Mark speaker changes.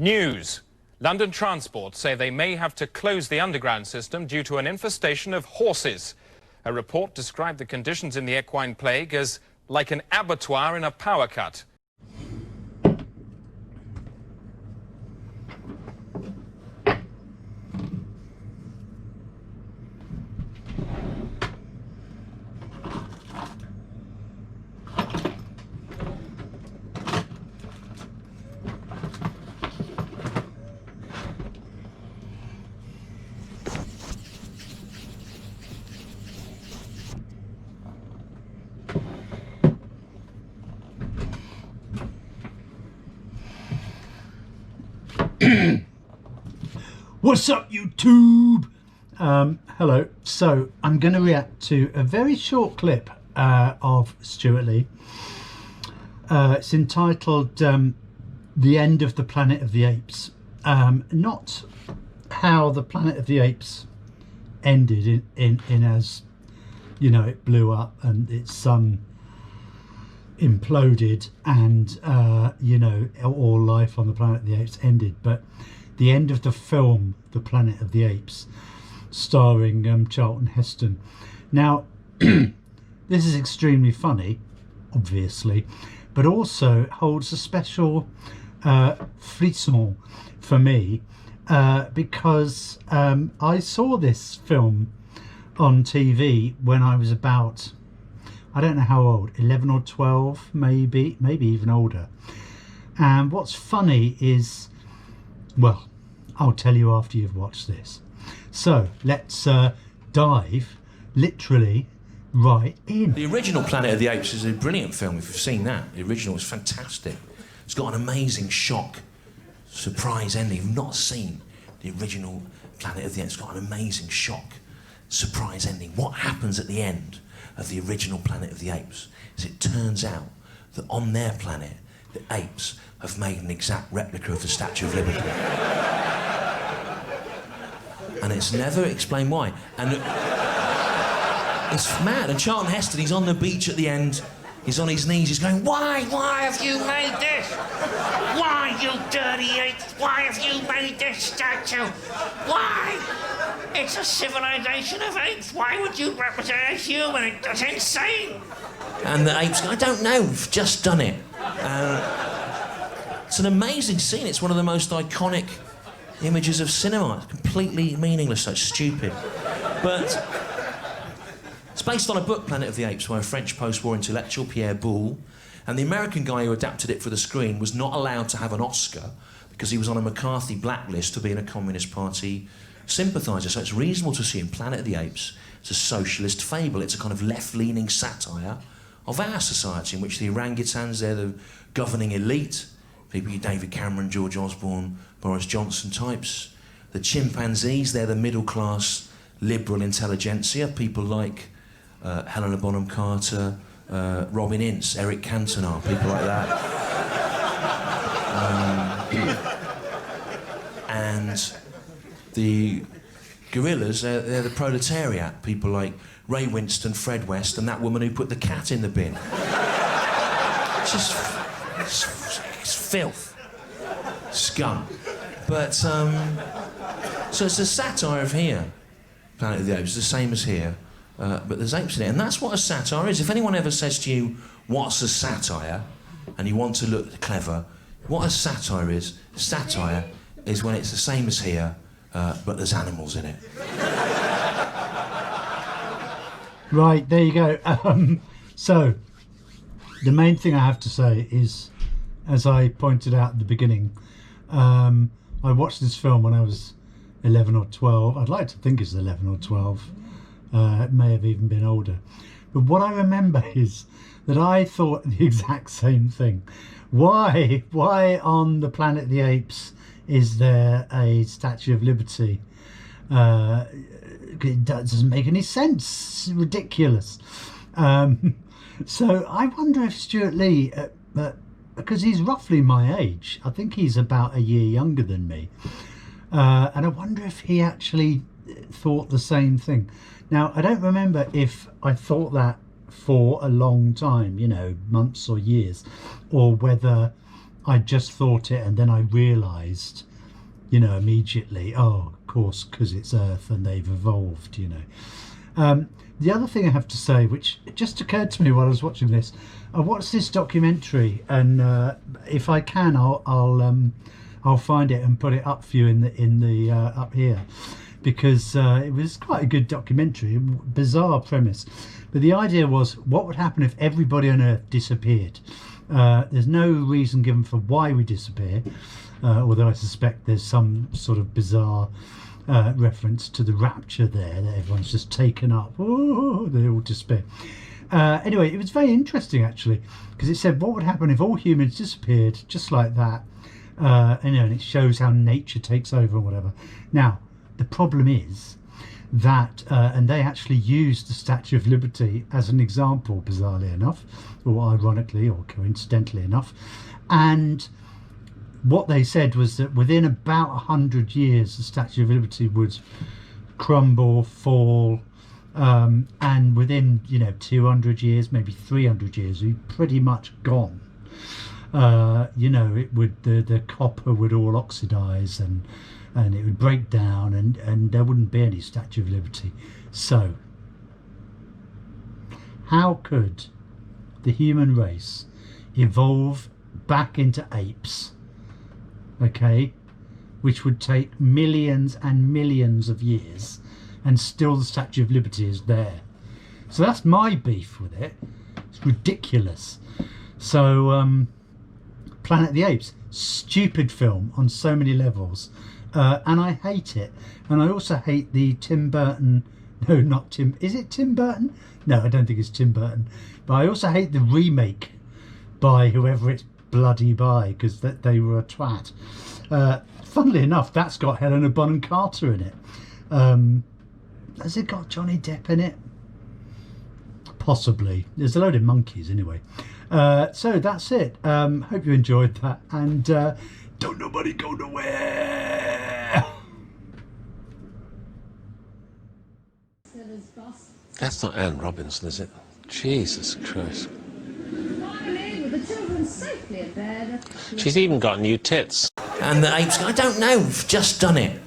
Speaker 1: News. London Transport say they may have to close the underground system due to an infestation of horses. A report described the conditions in the equine plague as like an abattoir in a power cut.
Speaker 2: What's up, YouTube? Hello. So I'm going to react to a very short clip of Stewart Lee. It's entitled "The End of the Planet of the Apes." Not how the Planet of the Apes ended in as, you know, it blew up and its sun imploded and you know, all life on the Planet of the Apes ended, but the end of the film The Planet of the Apes, starring Charlton Heston. Now this is extremely funny, obviously, but also holds a special frisson for me because I saw this film on TV when I was about, I don't know how old, 11 or 12, maybe even older. And what's funny is, well, I'll tell you after you've watched this. So let's dive literally right in.
Speaker 3: The original Planet of the Apes is a brilliant film, if you've seen that. The original is fantastic. It's got an amazing shock, surprise ending. If you've not seen the original Planet of the Apes, it's got an amazing shock, surprise ending. What happens at the end of the original Planet of the Apes is it turns out that on their planet, the apes have made an exact replica of the Statue of Liberty. And it's never explained why. And it's mad. And Charlton Heston, he's on the beach at the end, he's on his knees, he's going, why have you made this? Why, you dirty apes? Why have you made this statue? Why? It's a civilization of apes. Why would you represent a human? It's insane. And the apes go, I don't know, we've just done it. It's an amazing scene. It's one of the most iconic images of cinema. It's completely meaningless, so it's stupid. But it's based on a book, Planet of the Apes, by a French post-war intellectual, Pierre Boulle, and the American guy who adapted it for the screen was not allowed to have an Oscar because he was on a McCarthy blacklist for being a Communist Party sympathiser. So it's reasonable to see in Planet of the Apes it's a socialist fable. It's a kind of left-leaning satire of our society in which the orangutans, they're the governing elite, people like David Cameron, George Osborne, Boris Johnson types. The chimpanzees, they're the middle-class liberal intelligentsia, people like Helena Bonham Carter, Robin Ince, Eric Cantona, people like that. And the gorillas, they're the proletariat, people like Ray Winston, Fred West, and that woman who put the cat in the bin. It's just it's filth, scum. But so it's a satire of here, Planet of the Apes, the same as here, but there's apes in it, and that's what a satire is. If anyone ever says to you, "What's a satire?" and you want to look clever, what a satire is when it's the same as here, but there's animals in it.
Speaker 2: Right, there you go. So the main thing I have to say is, as I pointed out at the beginning, I watched this film when I was 11 or 12. I'd like to think it's 11 or 12. It may have even been older. But what I remember is that I thought the exact same thing. Why on the Planet of the Apes is there a Statue of Liberty? It doesn't make any sense. It's ridiculous. So I wonder if Stewart Lee, because he's roughly my age, I think he's about a year younger than me, and I wonder if he actually thought the same thing. Now, I don't remember if I thought that for a long time, you know, months or years, or whether I just thought it, and then I realised, you know, immediately, oh, of course, because it's Earth and they've evolved, you know. The other thing I have to say, which just occurred to me while I was watching this, I watched this documentary, and if I can, I'll find it and put it up for you in the up here, because it was quite a good documentary. Bizarre premise, but the idea was, what would happen if everybody on Earth disappeared? There's no reason given for why we disappear, although I suspect there's some sort of bizarre reference to the rapture there, that everyone's just taken up. Oh, they all disappear. Anyway, it was very interesting actually, because it said what would happen if all humans disappeared just like that, and, you know, and it shows how nature takes over and whatever. Now, the problem is that, and they actually used the Statue of Liberty as an example, bizarrely enough, or ironically or coincidentally enough, and what they said was that within about 100 years the Statue of Liberty would crumble, fall, and within, you know, 200 years, maybe 300 years, we'd be pretty much gone. You know, it would, the copper would all oxidize, and it would break down, and there wouldn't be any Statue of Liberty. So how could the human race evolve back into apes, okay, which would take millions and millions of years, and still the Statue of Liberty is there? So that's my beef with it. It's ridiculous. So Planet of the Apes, stupid film on so many levels, and I hate it. And I also hate the Tim Burton, no, not Tim, is it Tim Burton? No, I don't think it's Tim Burton, but I also hate the remake by whoever it's bloody by, because they were a twat. Funnily enough, that's got Helena Bonham Carter in it. Has it got Johnny Depp in it? Possibly. There's a load of monkeys anyway. So that's it. Hope you enjoyed that, and don't nobody go nowhere.
Speaker 4: That's not Anne Robinson, is it? Jesus Christ.
Speaker 5: Finally, with the children safely in bed.
Speaker 4: She's even got new tits.
Speaker 3: And the apes, I don't know, we've just done it.